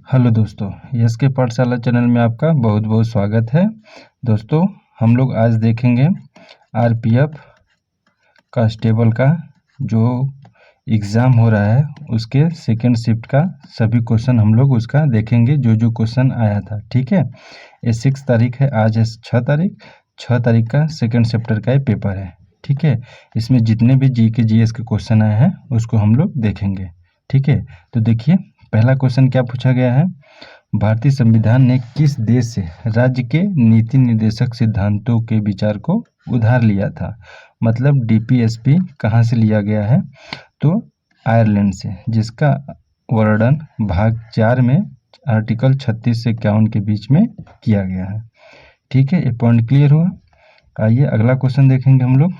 Hello दोस्तों, yes के पाठशाला चैनल में आपका बहुत बहुत स्वागत है। दोस्तों, हम लोग आज देखेंगे आरपीएफ कांस्टेबल का जो एग्ज़ाम हो रहा है उसके सेकंड शिफ्ट का सभी क्वेश्चन हम लोग उसका देखेंगे, जो क्वेश्चन आया था। ठीक है, ये 6 तारीख है, आज है 6 तारीख। 6 तारीख का सेकंड चैप्टर का ये पेपर है। ठीक है, इसमें जितने भी जी के जीएस के क्वेश्चन आए हैं उसको हम लोग देखेंगे। ठीक है, तो देखिए पहला क्वेश्चन क्या पूछा गया है। भारतीय संविधान ने किस देश से राज्य के नीति निर्देशक सिद्धांतों के विचार को उधार लिया था? मतलब डीपीएसपी कहाँ से लिया गया है? तो आयरलैंड से, जिसका वर्णन भाग 4 में आर्टिकल 36 से 51 के बीच में किया गया है। ठीक है, ये पॉइंट क्लियर हुआ। आइए अगला क्वेश्चन देखेंगे हम लोग।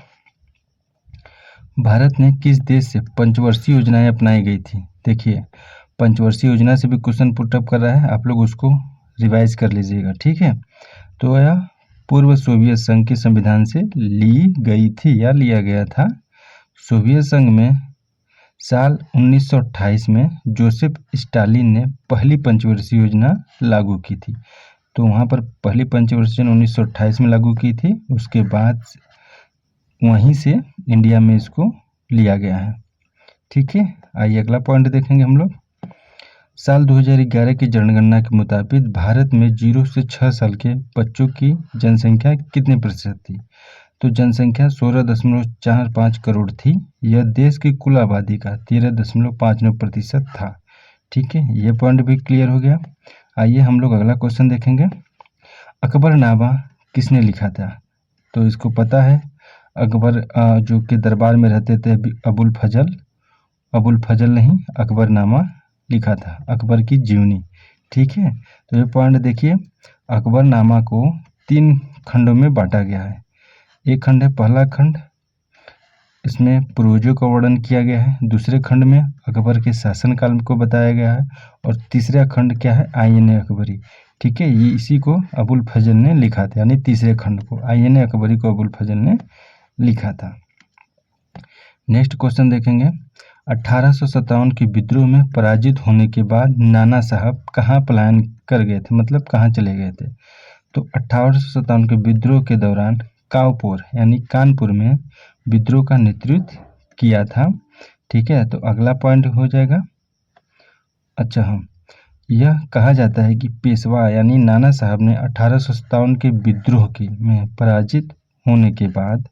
भारत ने किस देश से पंचवर्षीय योजनाएं अपनाई गई थी? देखिए, पंचवर्षीय योजना से भी क्वेश्चन पुटअप कर रहा है, आप लोग उसको रिवाइज कर लीजिएगा। ठीक है, तो यह पूर्व सोवियत संघ के संविधान से ली गई थी या लिया गया था। सोवियत संघ में साल 1928 में जोसेफ स्टालिन ने पहली पंचवर्षीय योजना लागू की थी। तो वहाँ पर पहली पंचवर्षीय 1928 में लागू की थी, उसके बाद वहीं से इंडिया में इसको लिया गया है। ठीक है, आइए अगला पॉइंट देखेंगे हम लोग। साल 2011 की जनगणना के मुताबिक भारत में 0 से 6 साल के बच्चों की जनसंख्या कितने प्रतिशत थी? तो जनसंख्या 16.45 करोड़ थी। यह देश की कुल आबादी का 13.59% था। ठीक है, ये पॉइंट भी क्लियर हो गया। आइए हम लोग अगला क्वेश्चन देखेंगे। अकबरनामा किसने लिखा था? तो इसको पता है, अकबर जो के दरबार में रहते थे अबुल फजल नहीं, अकबरनामा लिखा था, अकबर की जीवनी। ठीक है, तो ये पॉइंट देखिए, अकबरनामा को 3 खंडों में बांटा गया है। एक खंड है पहला खंड, इसमें पूर्वजों का वर्णन किया गया है। दूसरे खंड में अकबर के शासनकाल को बताया गया है। और तीसरा खंड क्या है? आईएन अकबरी। ठीक है, ये इसी को अबुल फजल ने लिखा था, यानी तीसरे खंड को आईएन अकबरी को अबुल फजल ने लिखा था। नेक्स्ट क्वेश्चन देखेंगे। 1857 के विद्रोह में पराजित होने के बाद नाना साहब कहाँ पलायन कर गए थे, मतलब कहाँ चले गए थे? तो 1857 के विद्रोह के दौरान कानपुर यानी कानपुर में विद्रोह का नेतृत्व किया था। ठीक है, तो अगला पॉइंट हो जाएगा। अच्छा, हम यह कहा जाता है कि पेशवा यानी नाना साहब ने 1857 के विद्रोह में पराजित होने के बाद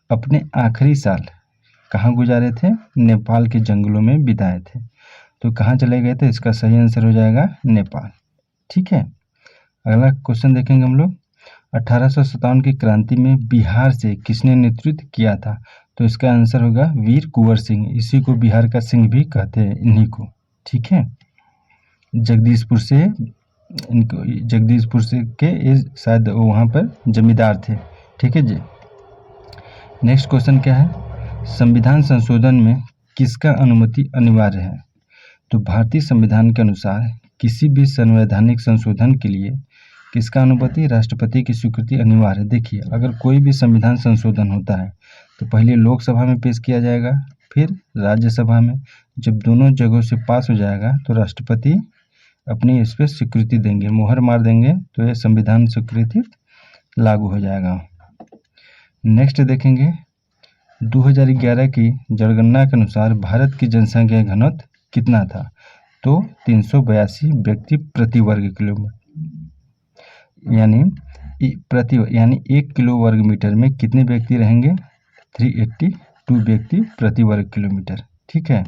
अपने आखिरी साल कहाँ गुजारे थे? नेपाल के जंगलों में बिताए थे। तो कहाँ चले गए थे? इसका सही आंसर हो जाएगा नेपाल। ठीक है, अगला क्वेश्चन देखेंगे हम लोग। 1857 की क्रांति में बिहार से किसने नेतृत्व किया था? तो इसका आंसर होगा वीर कुंवर सिंह। इसी को बिहार का सिंह भी कहते हैं, इन्हीं को। ठीक है, जगदीशपुर से के शायद वहाँ पर जमींदार थे। ठीक है जी। नेक्स्ट क्वेश्चन क्या है? संविधान संशोधन में किसका अनुमति अनिवार्य है? तो भारतीय संविधान के अनुसार किसी भी संवैधानिक संशोधन के लिए किसका अनुमति? राष्ट्रपति की स्वीकृति अनिवार्य है। देखिए, अगर कोई भी संविधान संशोधन होता है तो पहले लोकसभा में पेश किया जाएगा, फिर राज्यसभा में। जब दोनों जगहों से पास हो जाएगा तो राष्ट्रपति अपनी इस पर स्वीकृति देंगे, मुहर मार देंगे, तो यह संविधान स्वीकृति लागू हो जाएगा। नेक्स्ट देखेंगे, 2011 की जनगणना के अनुसार भारत की जनसंख्या घनत्व कितना था? तो 382 व्यक्ति प्रति वर्ग किलोमीटर, यानी 1 किलो वर्ग मीटर में कितने व्यक्ति रहेंगे? 382 व्यक्ति प्रति वर्ग किलोमीटर। ठीक है,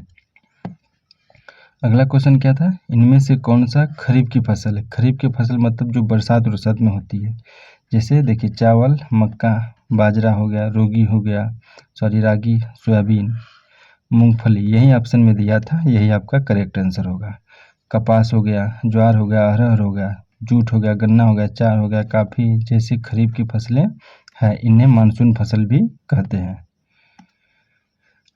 अगला क्वेश्चन क्या था? इनमें से कौन सा खरीफ की फसल है? खरीफ की फसल मतलब जो बरसात में होती है। जैसे देखिए, चावल, मक्का, बाजरा हो गया, रागी, सोयाबीन, मूंगफली, यही ऑप्शन में दिया था, यही आपका करेक्ट आंसर होगा। कपास हो गया, ज्वार हो गया, अरहर हो गया, जूट हो गया, गन्ना हो गया, चाय हो गया, काफ़ी जैसी खरीफ की फसलें हैं, इन्हें मानसून फसल भी कहते हैं।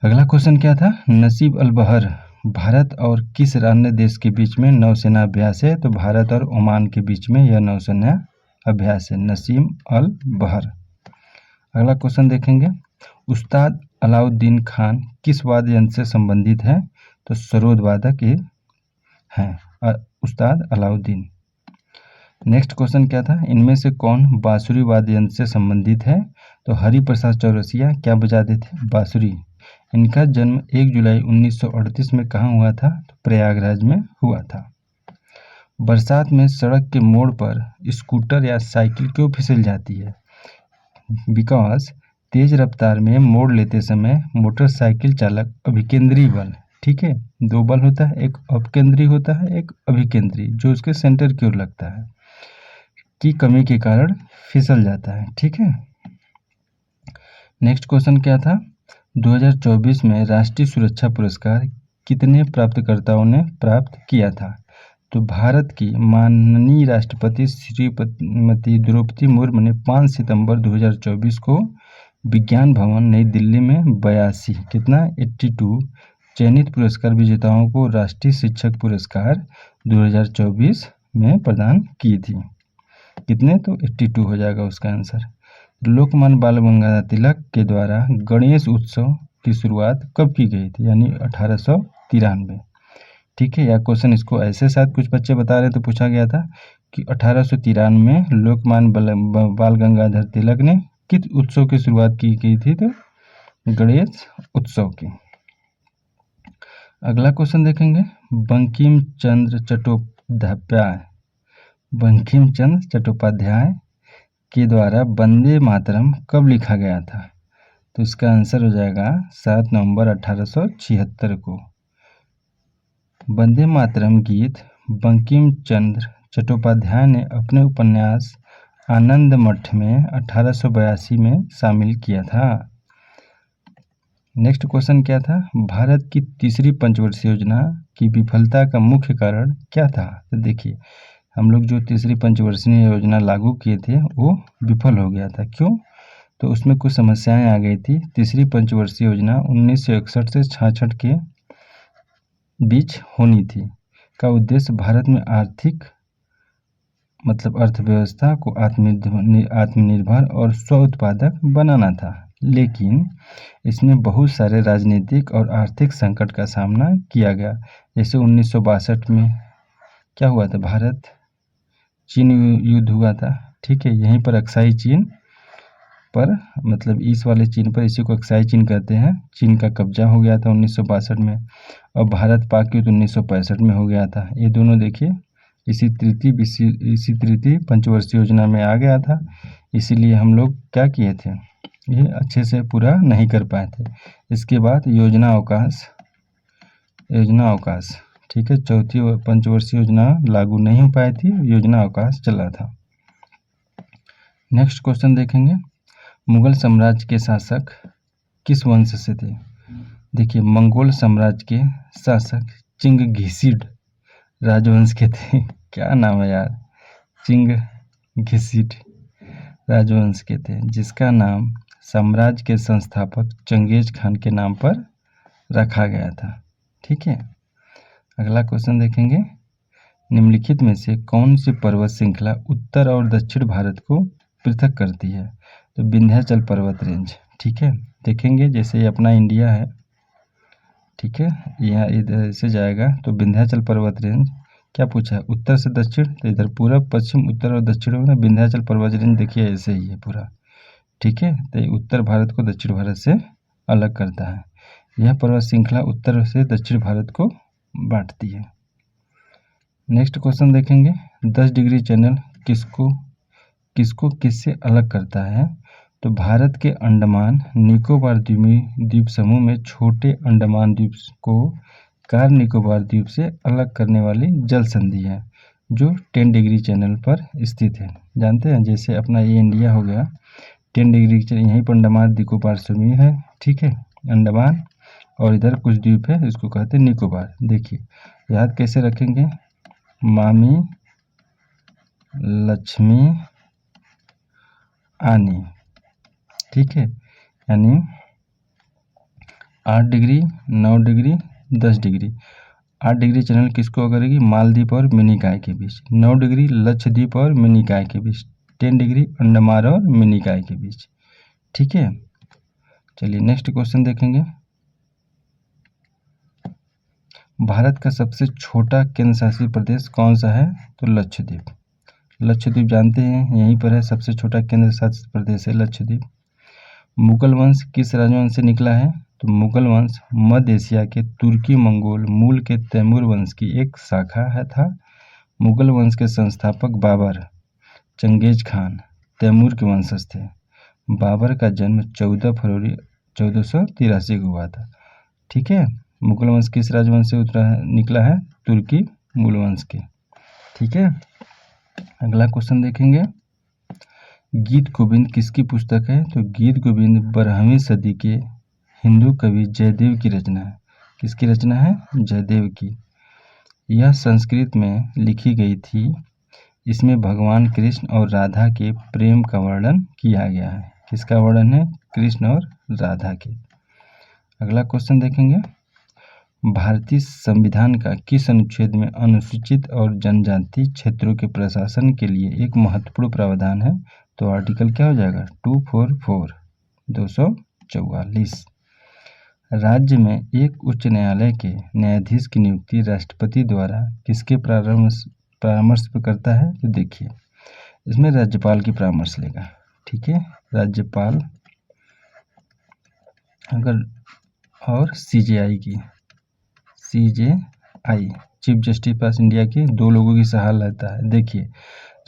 अगला क्वेश्चन क्या था? नसीब अल बहर भारत और किस अन्य देश के बीच में नौसेना अभ्यास है? तो भारत और ओमान के बीच में यह नौसेना अभ्यास है, नसीम अल बहर। अगला क्वेश्चन देखेंगे। उस्ताद अलाउद्दीन खान किस वाद्य यंत्र से संबंधित है? तो सरोद वादक ये हैं। उस्ताद अलाउद्दीन। नेक्स्ट क्वेश्चन क्या था, इनमें से कौन बांसुरी वाद्य यंत्र से संबंधित है? तो हरिप्रसाद चौरसिया क्या बजाते थे? बांसुरी। इनका जन्म 1 जुलाई 1938 में कहाँ हुआ था? तो प्रयागराज में हुआ था। बरसात में सड़क के मोड़ पर स्कूटर या साइकिल क्यों फिसल जाती है? बिकॉज तेज रफ्तार में मोड़ लेते समय मोटरसाइकिल चालक अभिकेंद्री बल, ठीक है, दो बल होता है, एक अपकेंद्री होता है, एक अभिकेंद्री, जो उसके सेंटर की ओर लगता है, की कमी के कारण फिसल जाता है, ठीक है। नेक्स्ट क्वेश्चन क्या था, 2024 में राष्ट्रीय सुरक्षा पुरस्कार कितने प्राप्तकर्ताओं ने प्राप्त किया था? तो भारत की माननीय राष्ट्रपति श्रीमती द्रौपदी मुर्मू ने 5 सितंबर 2024 को विज्ञान भवन नई दिल्ली में 82 चयनित पुरस्कार विजेताओं को राष्ट्रीय शिक्षक पुरस्कार 2024 में प्रदान की थी। कितने? तो 82 हो जाएगा उसका आंसर। लोकमान्य बाल गंगाधर तिलक के द्वारा गणेश उत्सव की शुरुआत कब की गई थी? यानी 1893, ठीक है। या क्वेश्चन इसको ऐसे साथ कुछ बच्चे बता रहे तो पूछा गया था कि 1893 में लोकमान्य बाल गंगाधर तिलक ने किस उत्सव की शुरुआत की गई थी? तो गणेश उत्सव की। अगला क्वेश्चन देखेंगे, बंकिम चंद्र चट्टोपाध्याय के द्वारा वंदे मातरम कब लिखा गया था? तो इसका आंसर हो जाएगा 7 नवंबर 1876 को। वंदे मातरम गीत बंकिम चंद्र चट्टोपाध्याय ने अपने उपन्यास आनंद मठ में 1882 में शामिल किया था। नेक्स्ट क्वेश्चन क्या था, भारत की तीसरी पंचवर्षीय योजना की विफलता का मुख्य कारण क्या था? तो देखिए, हम लोग जो तीसरी पंचवर्षीय योजना लागू किए थे वो विफल हो गया था। क्यों? तो उसमें कुछ समस्याएं आ गई थी। तीसरी पंचवर्षीय योजना 1961 से 66 के बीच होनी थी। का उद्देश्य भारत में अर्थव्यवस्था को आत्मनिर्भर और स्व उत्पादक बनाना था, लेकिन इसमें बहुत सारे राजनीतिक और आर्थिक संकट का सामना किया गया। जैसे 1962 में क्या हुआ था, भारत चीन युद्ध हुआ था, ठीक है। यहीं पर अक्साई चीन पर, ईस्ट वाले चीन पर, इसी को अक्साई चीन कहते हैं, चीन का कब्जा हो गया था 1962 में। और भारत पाक युद्ध 1965 में हो गया था। ये दोनों देखिए इसी तृतीय पंचवर्षीय योजना में आ गया था। इसीलिए हम लोग क्या किए थे, ये अच्छे से पूरा नहीं कर पाए थे। इसके बाद योजना अवकाश, ठीक है, चौथी पंचवर्षीय योजना लागू नहीं हो पाई थी, योजना अवकाश चला था। नेक्स्ट क्वेश्चन देखेंगे, मुगल साम्राज्य के शासक किस वंश से थे? देखिए, मंगोल साम्राज्य के शासक चिंगघिसिड राजवंश के थे। क्या नाम है यार, चिंगघिसिड राजवंश के थे, जिसका नाम साम्राज्य के संस्थापक चंगेज खान के नाम पर रखा गया था, ठीक है। अगला क्वेश्चन देखेंगे, निम्नलिखित में से कौन सी पर्वत श्रृंखला उत्तर और दक्षिण भारत को पृथक करती है? तो विंध्याचल पर्वत रेंज, ठीक है। देखेंगे जैसे ये अपना इंडिया है, ठीक है, यहाँ इधर से जाएगा तो विंध्याचल पर्वत रेंज क्या पूछा है, उत्तर से दक्षिण, तो इधर पूरब पश्चिम उत्तर और दक्षिण में विंध्याचल पर्वत रेंज देखिए ऐसे ही है पूरा, ठीक है। तो ये उत्तर भारत को दक्षिण भारत से अलग करता है। यह पर्वत श्रृंखला उत्तर से दक्षिण भारत को बांटती है। नेक्स्ट क्वेश्चन देखेंगे, 10 डिग्री चैनल किसको किससे अलग करता है? तो भारत के अंडमान निकोबार द्वीप समूह में छोटे अंडमान द्वीप को कार निकोबार द्वीप से अलग करने वाली जल संधि है, जो 10 डिग्री चैनल पर स्थित है। जानते हैं, जैसे अपना ये इंडिया हो गया 10 डिग्री चैनल, यहीं पर अंडमान निकोबार समूह है, ठीक है, अंडमान, और इधर कुछ द्वीप है, इसको कहते हैं निकोबार। देखिए याद कैसे रखेंगे, मामी, लक्ष्मी, आनी, ठीक है, यानी 8 degree, 9 degree, 10 degree. 8 degree channel किसको करेगी? मालदीव और मिनिकॉय के बीच। 9 डिग्री लक्षद्वीप और मिनिकॉय के बीच। 10 डिग्री अंडमान और मिनिकॉय के बीच, ठीक है। चलिए नेक्स्ट क्वेश्चन देखेंगे, भारत का सबसे छोटा केंद्र शासित प्रदेश कौन सा है? तो लक्षद्वीप। लक्षद्वीप जानते हैं यहीं पर है, सबसे छोटा केंद्र शासित प्रदेश है लक्षद्वीप। मुगल वंश किस राजवंश से निकला है? तो मुगल वंश मध्य एशिया के तुर्की मंगोल मूल के तैमूर वंश की एक शाखा है था। मुगल वंश के संस्थापक बाबर चंगेज खान तैमूर के वंशज थे। बाबर का जन्म 14 फरवरी 1483 को हुआ था। ठीक है, मुगल वंश किस राजवंश से निकला है? तुर्की मूल वंश के। ठीक है, अगला क्वेश्चन देखेंगे। गीत गोविंद किसकी पुस्तक है? तो गीत गोविंद 12वीं सदी के हिंदू कवि जयदेव की रचना है। किसकी रचना है? जयदेव की। यह संस्कृत में लिखी गई थी। इसमें भगवान कृष्ण और राधा के प्रेम का वर्णन किया गया है। किसका वर्णन है? कृष्ण और राधा के। अगला क्वेश्चन देखेंगे। भारतीय संविधान का किस अनुच्छेद में अनुसूचित और जनजाति क्षेत्रों के प्रशासन के लिए एक महत्वपूर्ण प्रावधान है? तो आर्टिकल क्या हो जाएगा? 244 244। राज्य में एक उच्च न्यायालय के न्यायाधीश की नियुक्ति राष्ट्रपति द्वारा किसके परामर्श पर करता है? तो देखिए, इसमें राज्यपाल की परामर्श लेगा। ठीक है, राज्यपाल अगर और सीजेआई की, सीजेआई चीफ जस्टिस पास इंडिया के 2 लोगों की सलाह लेता है। देखिए,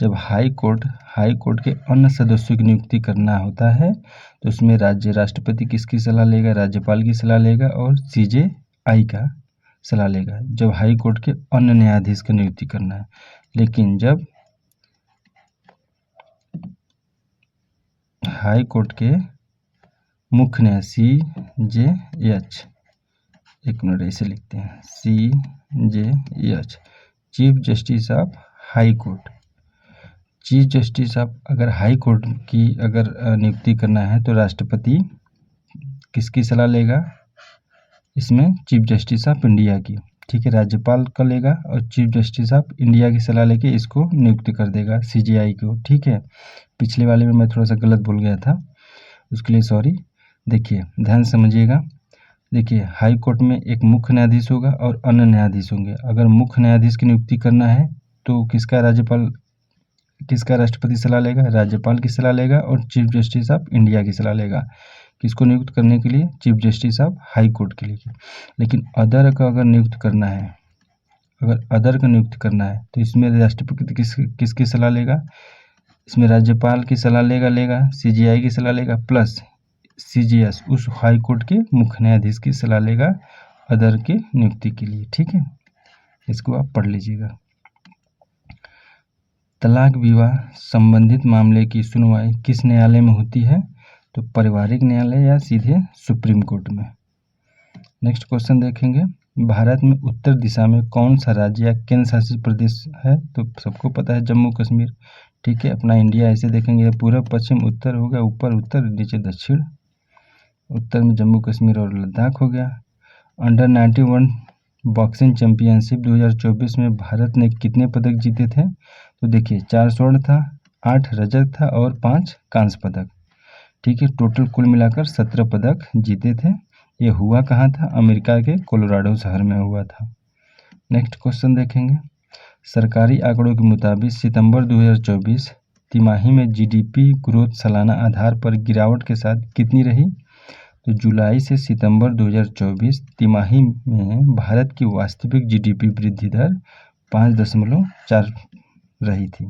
जब हाई कोर्ट के अन्य सदस्यों की नियुक्ति करना होता है तो उसमें राष्ट्रपति किसकी सलाह लेगा? राज्यपाल की सलाह लेगा और सीजेआई का सलाह लेगा जब हाई कोर्ट के अन्य न्यायाधीश की नियुक्ति करना है। लेकिन जब हाई कोर्ट के मुख्य न्यायाधीश CJH, एक मिनट ऐसे लिखते हैं, CJH chief justice of high court. Chief justice of अगर हाई कोर्ट की अगर नियुक्ति करना है तो राष्ट्रपति किसकी सलाह लेगा? इसमें चीफ जस्टिस ऑफ इंडिया की। ठीक है, राज्यपाल का लेगा और चीफ जस्टिस ऑफ इंडिया की सलाह लेके इसको नियुक्त कर देगा CJI को। ठीक है, पिछले वाले में मैं थोड़ा सा गलत बोल गया था, उसके लिए सॉरी। देखिए, ध्यान समझिएगा। देखिए, हाई कोर्ट में एक मुख्य न्यायाधीश होगा और अन्य न्यायाधीश होंगे। अगर मुख्य न्यायाधीश की नियुक्ति करना है तो किसका राष्ट्रपति सलाह लेगा? राज्यपाल की सलाह लेगा और चीफ जस्टिस ऑफ इंडिया की सलाह लेगा। किसको नियुक्त करने के लिए? Chief justice of high court के लिए। लेकिन अदर का अगर नियुक्त करना है तो इसमें राष्ट्रपति किसकी सलाह लेगा? इसमें राज्यपाल की सलाह लेगा, CJI की सलाह लेगा प्लस CJS उस हाई कोर्ट के मुख्य न्यायाधीश की सलाह लेगा अदर के नियुक्ति के लिए। ठीक है, इसको आप पढ़ लीजिएगा। तलाक विवाह संबंधित मामले की सुनवाई किस न्यायालय में होती है? तो पारिवारिक न्यायालय या सीधे सुप्रीम कोर्ट में। नेक्स्ट क्वेश्चन देखेंगे। भारत में उत्तर दिशा में कौन सा राज्य या केंद्र शासित प्रदेश है? तो सबको पता है जम्मू कश्मीर। ठीक है, अपना इंडिया ऐसे देखेंगे, पूर्व पश्चिम उत्तर हो गया, ऊपर उत्तर नीचे दक्षिण। उत्तर में जम्मू कश्मीर और लद्दाख हो गया। अंडर 91 बॉक्सिंग चैंपियनशिप 2024 में भारत ने कितने पदक जीते थे? तो देखिए, 4 स्वर्ण था, 8 रजत था और 5 कांस्य पदक। ठीक है, टोटल कुल मिलाकर 17 पदक जीते थे। ये हुआ कहाँ था? अमेरिका के कोलोराडो शहर में हुआ था। नेक्स्ट क्वेश्चन देखेंगे। सरकारी आंकड़ों के मुताबिक सितंबर 2024 तिमाही में GDP ग्रोथ सालाना आधार पर गिरावट के साथ कितनी रही? तो जुलाई से सितंबर 2024 तिमाही में भारत की वास्तविक GDP वृद्धि दर 5.4 रही थी।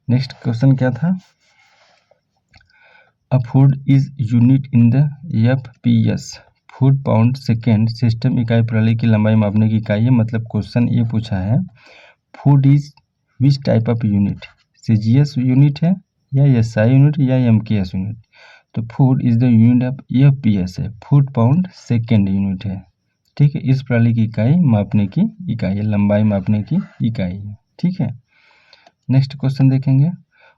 नेक्स्ट क्वेश्चन क्या था? अ food is unit in the FPS food pound second system इकाई प्रणाली की लंबाई मापने की इकाई है। मतलब क्वेश्चन ये पूछा है, food is which type of unit? CGS unit है या SI यूनिट या MKS यूनिट? तो food is the unit of FPS है, फूड पाउंड सेकेंड यूनिट है। ठीक है, इस प्रणाली की इकाई मापने की इकाई है, लंबाई मापने की इकाई है। ठीक है, नेक्स्ट क्वेश्चन देखेंगे।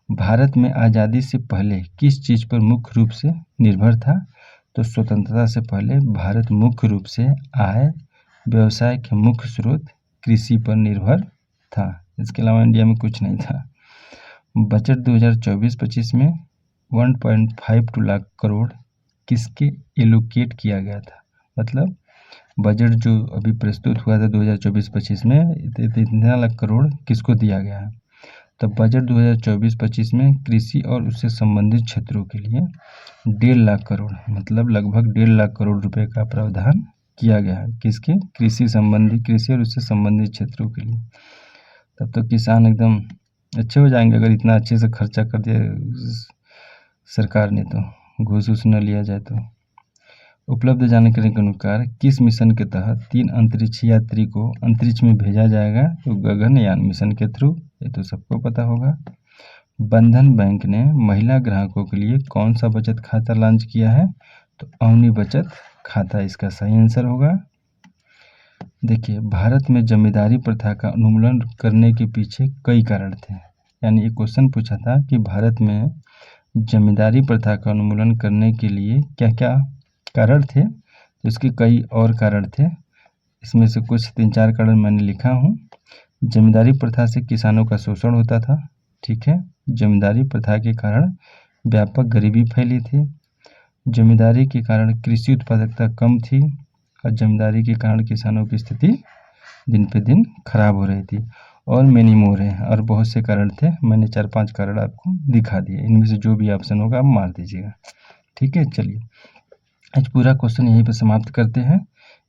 भारत में आज़ादी से पहले किस चीज़ पर मुख्य रूप से निर्भर था? तो स्वतंत्रता से पहले भारत मुख्य रूप से आय व्यवसाय के मुख्य स्रोत कृषि पर निर्भर था। इसके अलावा इंडिया में कुछ नहीं था। बजट 2024-25 में 1.52 लाख करोड़ किसके एलोकेट किया गया था? मतलब बजट जो अभी प्रस्तुत हुआ था 2024-25 में इतना लाख करोड़ किसको दिया गया है? तो बजट 2024-25 में कृषि और उससे संबंधित क्षेत्रों के लिए 1.5 लाख करोड़ मतलब लगभग 1.5 लाख करोड़ रुपए का प्रावधान किया गया है। किसके? कृषि और उससे संबंधित क्षेत्रों के लिए। तब तो किसान एकदम अच्छे हो जाएंगे अगर इतना अच्छे से खर्चा कर दिया सरकार ने, तो घूस वूस न लिया जाए तो। उपलब्ध जानकारी के अनुसार किस मिशन के तहत 3 अंतरिक्ष यात्री को अंतरिक्ष में भेजा जाएगा? तो गगनयान मिशन के थ्रू, ये तो सबको पता होगा। बंधन बैंक ने महिला ग्राहकों के लिए कौन सा बचत खाता लॉन्च किया है? तो अवनी बचत खाता इसका सही आंसर होगा। देखिए, भारत में जमींदारी प्रथा का उन्मूलन करने के पीछे कई कारण थे। यानी एक क्वेश्चन पूछा था कि भारत में जमींदारी प्रथा का उन्मूलन करने के लिए क्या क्या कारण थे, तो इसके कई और कारण थे। इसमें से कुछ 3-4 कारण मैंने लिखा हूँ। जमींदारी प्रथा से किसानों का शोषण होता था, ठीक है। जमींदारी प्रथा के कारण व्यापक गरीबी फैली थी। जमींदारी के कारण कृषि उत्पादकता कम थी और जमींदारी के कारण किसानों की स्थिति दिन पे दिन खराब हो रही थी। और मैनी मोर है और बहुत से कारण थे, मैंने 4-5 कारण आपको दिखा दिए। इनमें से जो भी ऑप्शन होगा आप मार दीजिएगा, ठीक है। चलिए, आज पूरा क्वेश्चन यहीं पर समाप्त करते हैं।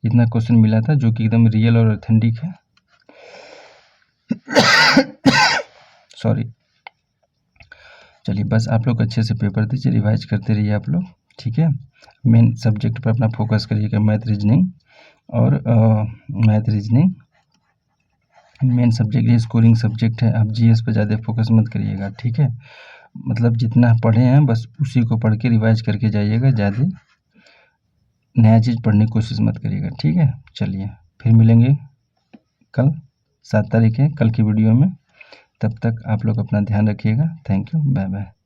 इतना क्वेश्चन मिला था जो कि एकदम रियल और ऑथेंटिक है। सॉरी। चलिए, बस आप लोग अच्छे से पेपर दीजिए, रिवाइज करते रहिए आप लोग, ठीक है। मेन सब्जेक्ट पर अपना फोकस करिएगा, मैथ रीजनिंग मेन सब्जेक्ट ये स्कोरिंग सब्जेक्ट है। आप जीएस पर ज़्यादा फोकस मत करिएगा, ठीक है। मतलब जितना पढ़े हैं बस उसी को पढ़ के रिवाइज करके जाइएगा, ज़्यादा नया चीज़ पढ़ने की कोशिश मत करिएगा, ठीक है। चलिए, फिर मिलेंगे कल 7 तारीख है, कल की वीडियो में। तब तक आप लोग अपना ध्यान रखिएगा। Thank you, bye bye.